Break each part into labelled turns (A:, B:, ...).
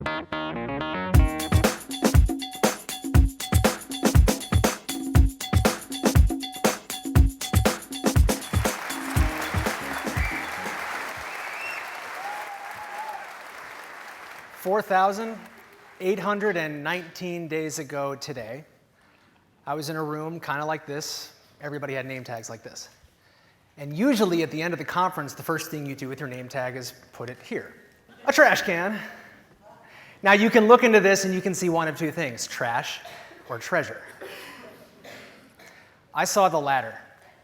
A: $4,819 days ago today, I was in a room kind of like this. Everybody had name tags like this. And usually at the end of the conference, the first thing you do with your name tag is put it here, a trash can. Now you can look into this and you can see one of two things, trash or treasure. I saw the latter.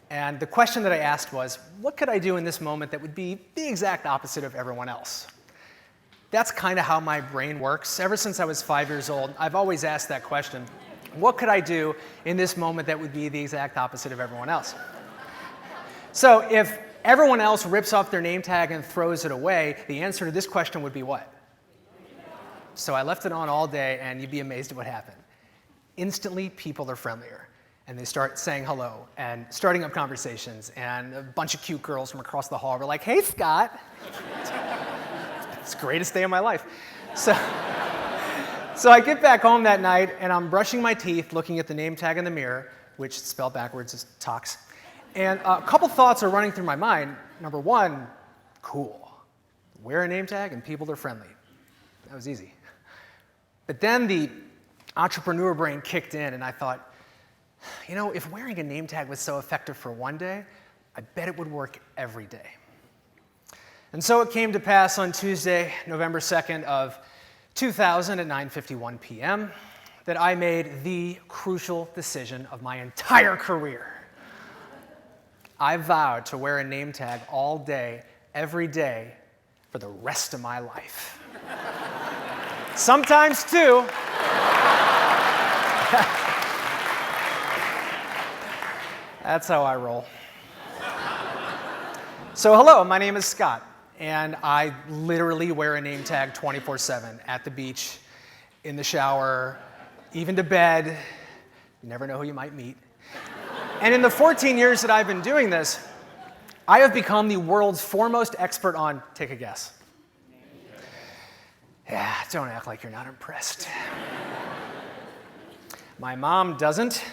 A: And the question that I asked was, what could I do in this moment that would be the exact opposite of everyone else? That's kind of how my brain works. Ever since I was 5 years old, I've always asked that question. What could I do in this moment that would be the exact opposite of everyone else? So if everyone else rips off their name tag and throws it away, the answer to this question would be what? So I left it on all day, and you'd be amazed at what happened. Instantly, people are friendlier. And they start saying hello and starting up conversations. And a bunch of cute girls from across the hall were like, "Hey, Scott." It's the greatest day of my life. So I get back home that night, and I'm brushing my teeth, looking at the name tag in the mirror, which spelled backwards is Tox. And a couple thoughts are running through my mind. Number one, cool. Wear a name tag, and people are friendly. That was easy. But then the entrepreneur brain kicked in, and I thought, you know, if wearing a name tag was so effective for one day, I bet it would work every day. And so it came to pass on Tuesday, November 2nd of 2000 at 9:51 p.m. that I made the crucial decision of my entire career. I vowed to wear a name tag all day, every day, for the rest of my life. Sometimes two. That's how I roll. So hello, my name is Scott. And I literally wear a name tag 24/7 at the beach, in the shower, even to bed. You never know who you might meet. And in the 14 years that I've been doing this, I have become the world's foremost expert on, take a guess. Yeah, don't act like you're not impressed. My mom doesn't.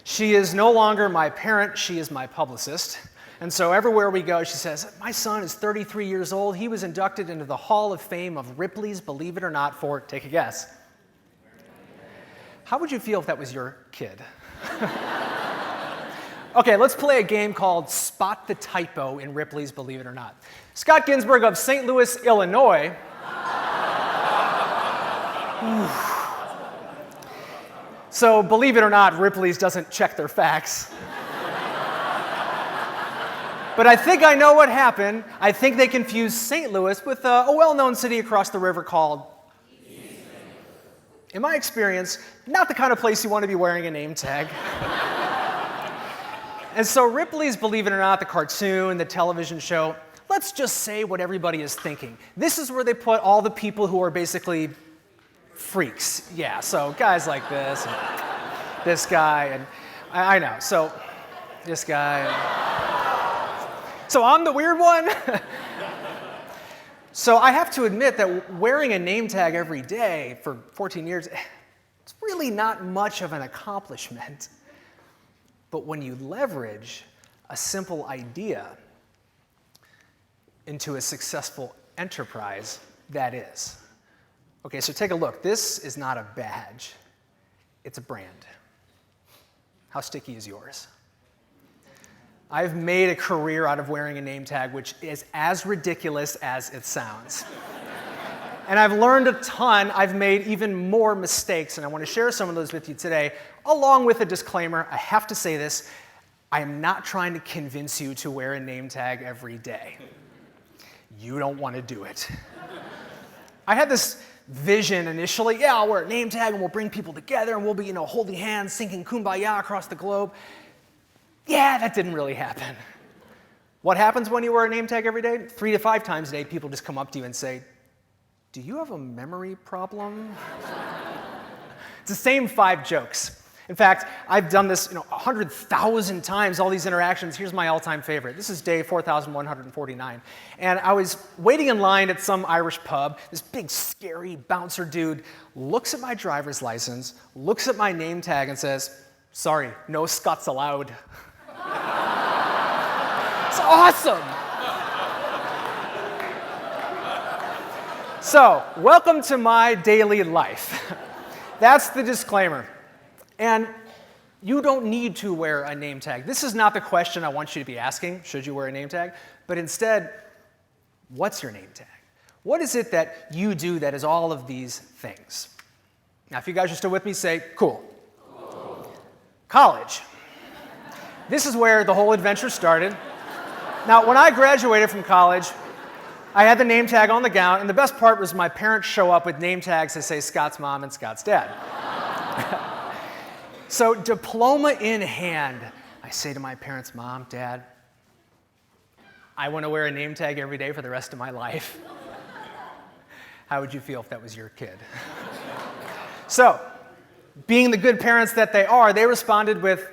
A: She is no longer my parent, she is my publicist. And so everywhere we go, she says, "My son is 33 years old. He was inducted into the Hall of Fame of Ripley's, believe it or not, for," take a guess. How would you feel if that was your kid? Okay, let's play a game called Spot the Typo in Ripley's, believe it or not. Scott Ginsberg of St. Louis, Illinois. So believe it or not, Ripley's doesn't check their facts. But I think I know what happened. I think they confused St. Louis with a well-known city across the river called, in my experience, not the kind of place you want to be wearing a name tag. And so Ripley's, believe it or not, the cartoon, the television show, let's just say what everybody is thinking. This is where they put all the people who are basically freaks. Yeah, so guys like this, and this guy, and I know, so this guy. So I'm the weird one? So I have to admit that wearing a name tag every day for 14 years, it's really not much of an accomplishment. But when you leverage a simple idea into a successful enterprise, that is. Okay, so take a look. This is not a badge. It's a brand. How sticky is yours? I've made a career out of wearing a name tag, which is as ridiculous as it sounds. And I've learned a ton. I've made even more mistakes, and I want to share some of those with you today, along with a disclaimer. I have to say this. I am not trying to convince you to wear a name tag every day. You don't want to do it. I had this vision initially. Yeah, I'll wear a name tag, and we'll bring people together, and we'll be, holding hands, singing Kumbaya across the globe. Yeah, that didn't really happen. What happens when you wear a name tag every day? 3 to 5 times a day, people just come up to you and say, "Do you have a memory problem?" It's the same 5 jokes. In fact, I've done this 100,000 times, all these interactions. Here's my all-time favorite. This is day 4,149. And I was waiting in line at some Irish pub. This big, scary bouncer dude looks at my driver's license, looks at my name tag, and says, "Sorry, no Scots allowed." It's awesome. So, welcome to my daily life. That's the disclaimer. And you don't need to wear a name tag. This is not the question I want you to be asking, should you wear a name tag? But instead, what's your name tag? What is it that you do that is all of these things? Now, if you guys are still with me, say, cool. Cool. College. This is where the whole adventure started. Now, when I graduated from college, I had the name tag on the gown, and the best part was my parents show up with name tags that say Scott's mom and Scott's dad. So, diploma in hand, I say to my parents, "Mom, Dad, I want to wear a name tag every day for the rest of my life." How would you feel if that was your kid? So, being the good parents that they are, they responded with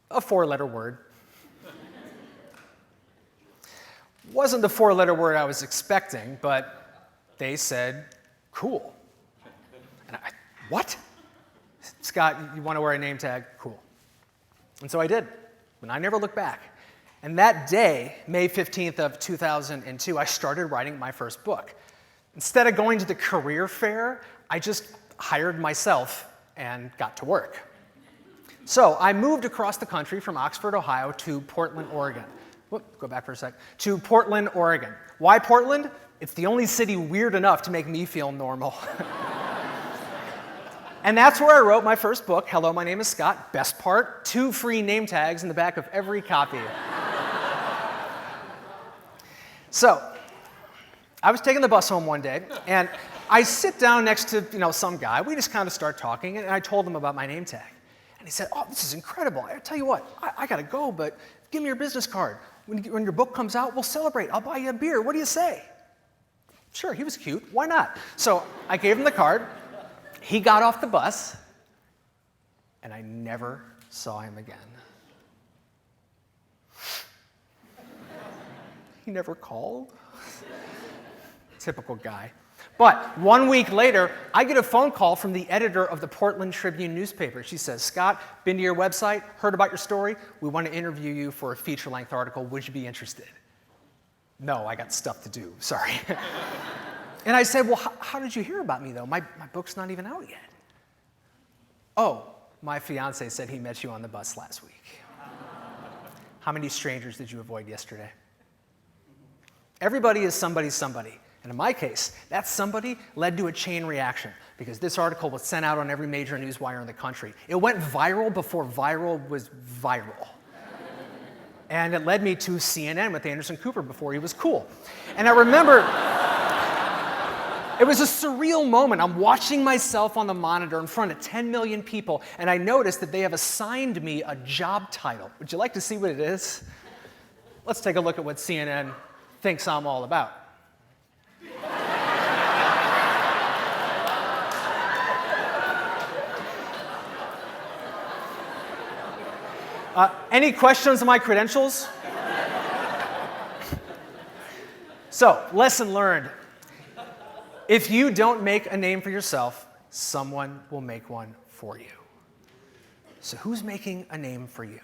A: a 4-letter word. Wasn't the 4-letter word I was expecting, but they said, "Cool." And what? "Scott, you want to wear a name tag? Cool." And so I did, and I never looked back. And that day, May 15th of 2002, I started writing my first book. Instead of going to the career fair, I just hired myself and got to work. So I moved across the country from Oxford, Ohio to Portland, Oregon. Go back for a sec. To Portland, Oregon. Why Portland? It's the only city weird enough to make me feel normal. And that's where I wrote my first book, Hello, My Name is Scott. Best part, 2 free name tags in the back of every copy. So, I was taking the bus home one day, and I sit down next to some guy. We just kind of start talking, and I told him about my name tag. And he said, "Oh, this is incredible. I tell you what, I got to go, but give me your business card. When your book comes out, we'll celebrate. I'll buy you a beer. What do you say?" Sure, he was cute. Why not? So I gave him the card. He got off the bus, and I never saw him again. He never called. Typical guy. But 1 week later, I get a phone call from the editor of the Portland Tribune newspaper. She says, "Scott, been to your website, heard about your story. We want to interview you for a feature-length article. Would you be interested?" No, I got stuff to do. Sorry. And I said, "Well, how did you hear about me, though? My book's not even out yet." "Oh, my fiance said he met you on the bus last week." How many strangers did you avoid yesterday? Everybody is somebody's somebody. And in my case, that somebody led to a chain reaction because this article was sent out on every major news wire in the country. It went viral before viral was viral. And it led me to CNN with Anderson Cooper before he was cool. And I remember, it was a surreal moment. I'm watching myself on the monitor in front of 10 million people, and I noticed that they have assigned me a job title. Would you like to see what it is? Let's take a look at what CNN thinks I'm all about. Any questions on my credentials? So, lesson learned. If you don't make a name for yourself, someone will make one for you. So who's making a name for you?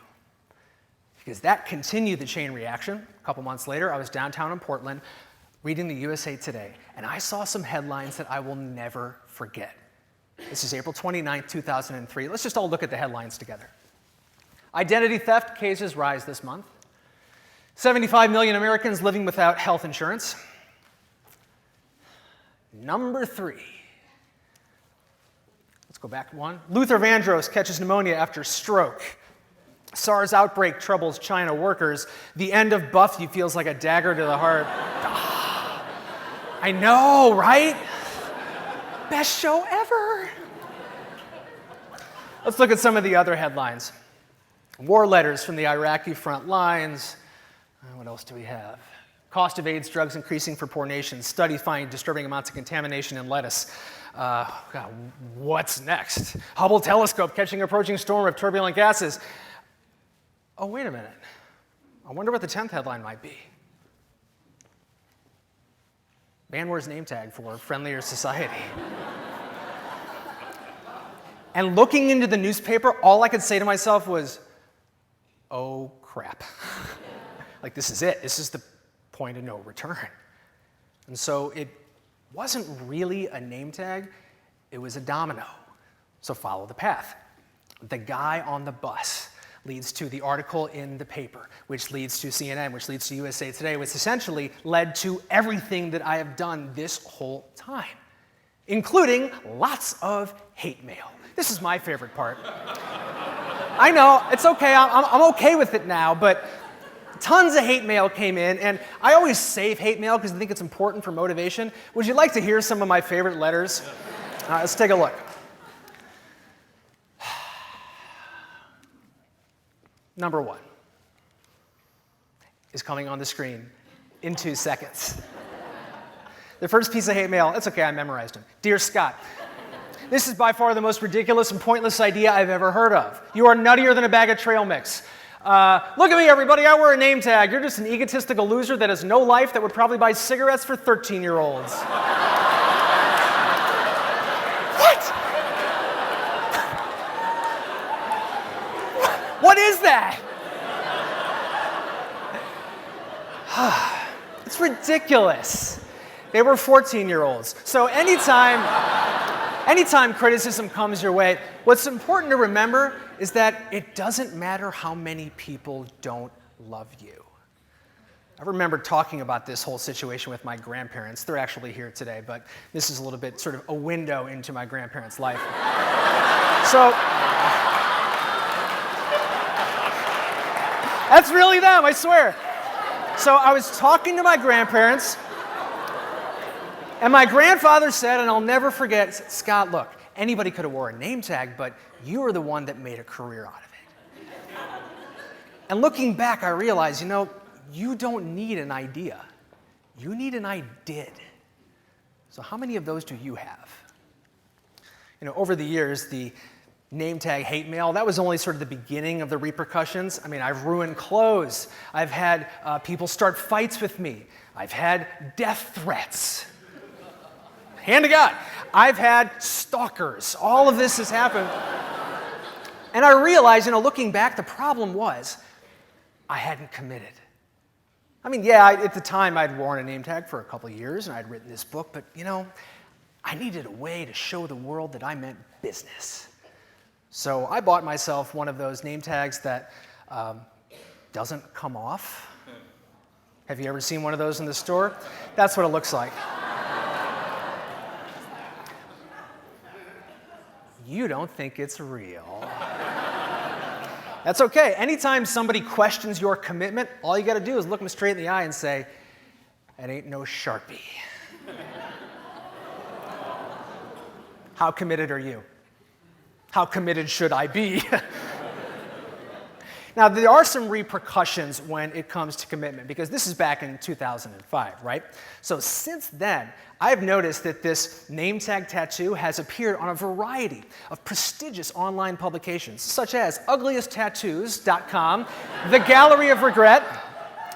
A: Because that continued the chain reaction. A couple months later, I was downtown in Portland reading the USA Today, and I saw some headlines that I will never forget. This is April 29th, 2003. Let's just all look at the headlines together. Identity theft cases rise this month. 75 million Americans living without health insurance. Number 3. Let's go back one. Luther Vandross catches pneumonia after stroke. SARS outbreak troubles China workers. The end of Buffy feels like a dagger to the heart. I know, right? Best show ever. Let's look at some of the other headlines. War letters from the Iraqi front lines. What else do we have? Cost of AIDS drugs increasing for poor nations. Studies find disturbing amounts of contamination in lettuce. God, what's next? Hubble telescope catching approaching storm of turbulent gases. Oh, wait a minute. I wonder what the 10th headline might be. Man wears name tag for friendlier society. And looking into the newspaper, all I could say to myself was, oh, crap. Like, this is it. This is the point of no return. And so it wasn't really a name tag. It was a domino. So follow the path. The guy on the bus leads to the article in the paper, which leads to CNN, which leads to USA Today, which essentially led to everything that I have done this whole time, including lots of hate mail. This is my favorite part. I know, it's okay, I'm okay with it now, but tons of hate mail came in, and I always save hate mail because I think it's important for motivation. Would you like to hear some of my favorite letters? Let's take a look. Number 1 is coming on the screen in 2 seconds. The first piece of hate mail, it's okay, I memorized them. Dear Scott, this is by far the most ridiculous and pointless idea I've ever heard of. You are nuttier than a bag of trail mix. Look at me, everybody, I wear a name tag. You're just an egotistical loser that has no life that would probably buy cigarettes for 13-year-olds. What? What is that? It's ridiculous. They were 14-year-olds. So anytime criticism comes your way, what's important to remember is that it doesn't matter how many people don't love you. I remember talking about this whole situation with my grandparents. They're actually here today, but this is a little bit sort of a window into my grandparents' life. So, that's really them, I swear. So I was talking to my grandparents, and my grandfather said, and I'll never forget, Scott, look, anybody could have wore a name tag, but you were the one that made a career out of it. And looking back, I realized, you don't need an idea. You need an I did. So how many of those do you have? Over the years, the name tag hate mail, that was only sort of the beginning of the repercussions. I mean, I've ruined clothes. I've had people start fights with me. I've had death threats. Hand to God. I've had stalkers. All of this has happened. And I realized, looking back, the problem was I hadn't committed. I mean, yeah, at the time I'd worn a name tag for a couple of years and I'd written this book, but, I needed a way to show the world that I meant business. So I bought myself one of those name tags that doesn't come off. Have you ever seen one of those in the store? That's what it looks like. You don't think it's real. That's okay. Anytime somebody questions your commitment, all you got to do is look them straight in the eye and say, "That ain't no Sharpie." How committed are you? How committed should I be? Now, there are some repercussions when it comes to commitment, because this is back in 2005, right? So since then, I've noticed that this name tag tattoo has appeared on a variety of prestigious online publications, such as ugliesttattoos.com, The Gallery of Regret,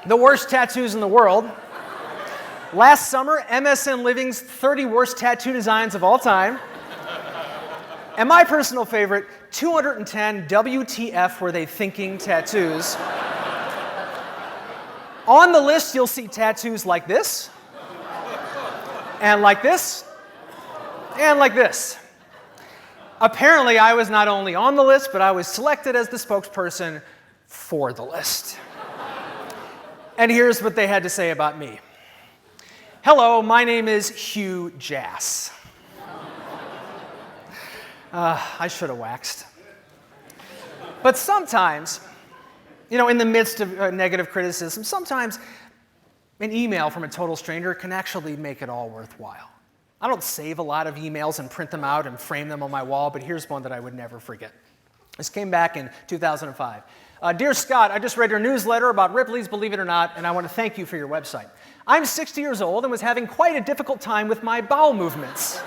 A: The Worst Tattoos in the World. Last summer, MSN Living's 30 Worst Tattoo Designs of All Time. And my personal favorite, 210 WTF Were They Thinking tattoos. On the list, you'll see tattoos like this, and like this, and like this. Apparently, I was not only on the list, but I was selected as the spokesperson for the list. And here's what they had to say about me. Hello, my name is Hugh Jass. I should have waxed. But sometimes, in the midst of negative criticism, sometimes an email from a total stranger can actually make it all worthwhile. I don't save a lot of emails and print them out and frame them on my wall, but here's one that I would never forget. This came back in 2005. Dear Scott, I just read your newsletter about Ripley's Believe It or Not, and I want to thank you for your website. I'm 60 years old and was having quite a difficult time with my bowel movements.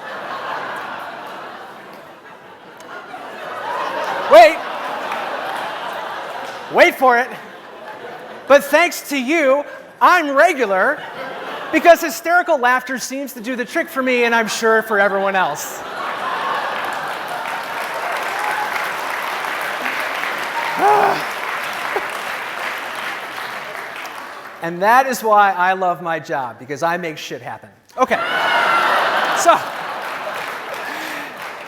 A: Wait for it. But thanks to you, I'm regular because hysterical laughter seems to do the trick for me, and I'm sure for everyone else. And that is why I love my job, because I make shit happen. Okay.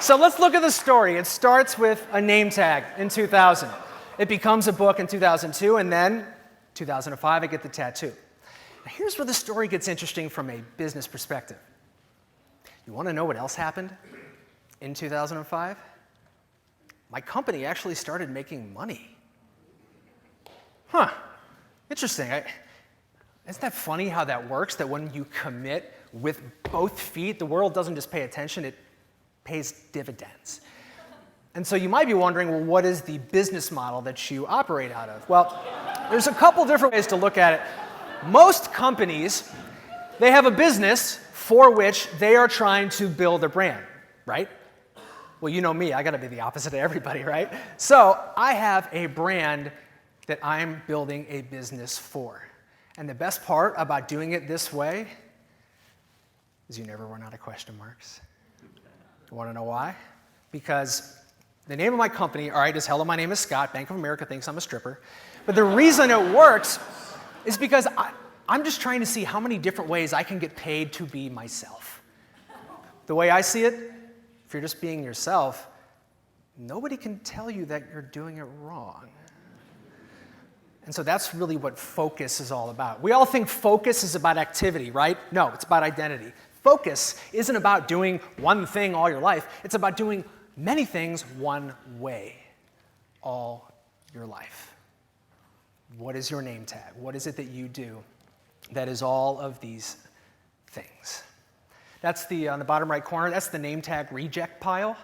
A: So let's look at the story. It starts with a name tag in 2000. It becomes a book in 2002, and then 2005, I get the tattoo. Now, here's where the story gets interesting from a business perspective. You want to know what else happened in 2005? My company actually started making money. Interesting. Isn't that funny how that works, that when you commit with both feet, the world doesn't just pay attention, it pays dividends. And so you might be wondering, well, what is the business model that you operate out of? Well, there's a couple different ways to look at it. Most companies, they have a business for which they are trying to build a brand, right? Well, you know me, I gotta be the opposite of everybody, right? So I have a brand that I'm building a business for. And the best part about doing it this way is you never run out of question marks. You wanna know why? Because the name of my company, all right, is hello, my name is Scott. Bank of America thinks I'm a stripper. But the reason it works is because I'm just trying to see how many different ways I can get paid to be myself. The way I see it, if you're just being yourself, nobody can tell you that you're doing it wrong. And so that's really what focus is all about. We all think focus is about activity, right? No, it's about identity. Focus isn't about doing one thing all your life. It's about doing many things one way all your life. What is your name tag? What is it that you do that is all of these things? That's on the bottom right corner, that's the name tag reject pile.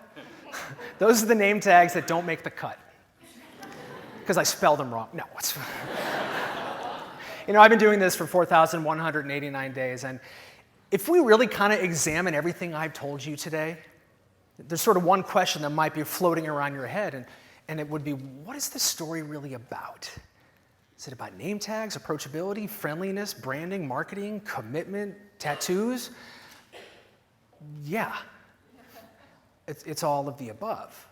A: Those are the name tags that don't make the cut. Because I spelled them wrong. No. I've been doing this for 4,189 days, and if we really kind of examine everything I've told you today, there's sort of one question that might be floating around your head, and it would be, what is this story really about? Is it about name tags, approachability, friendliness, branding, marketing, commitment, tattoos? Yeah. It's all of the above.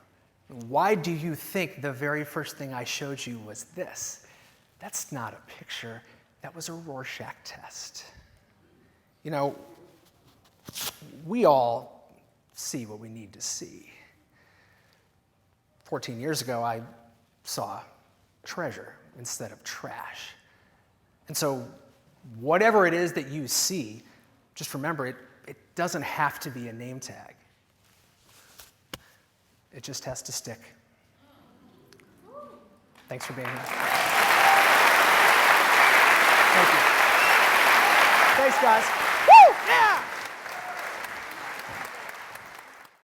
A: Why do you think the very first thing I showed you was this? That's not a picture. That was a Rorschach test. We all see what we need to see. 14 years ago, I saw treasure instead of trash. And so whatever it is that you see, just remember, it doesn't have to be a name tag. It just has to stick. Thanks for being here. Thank you. Thanks, guys. Woo! Yeah!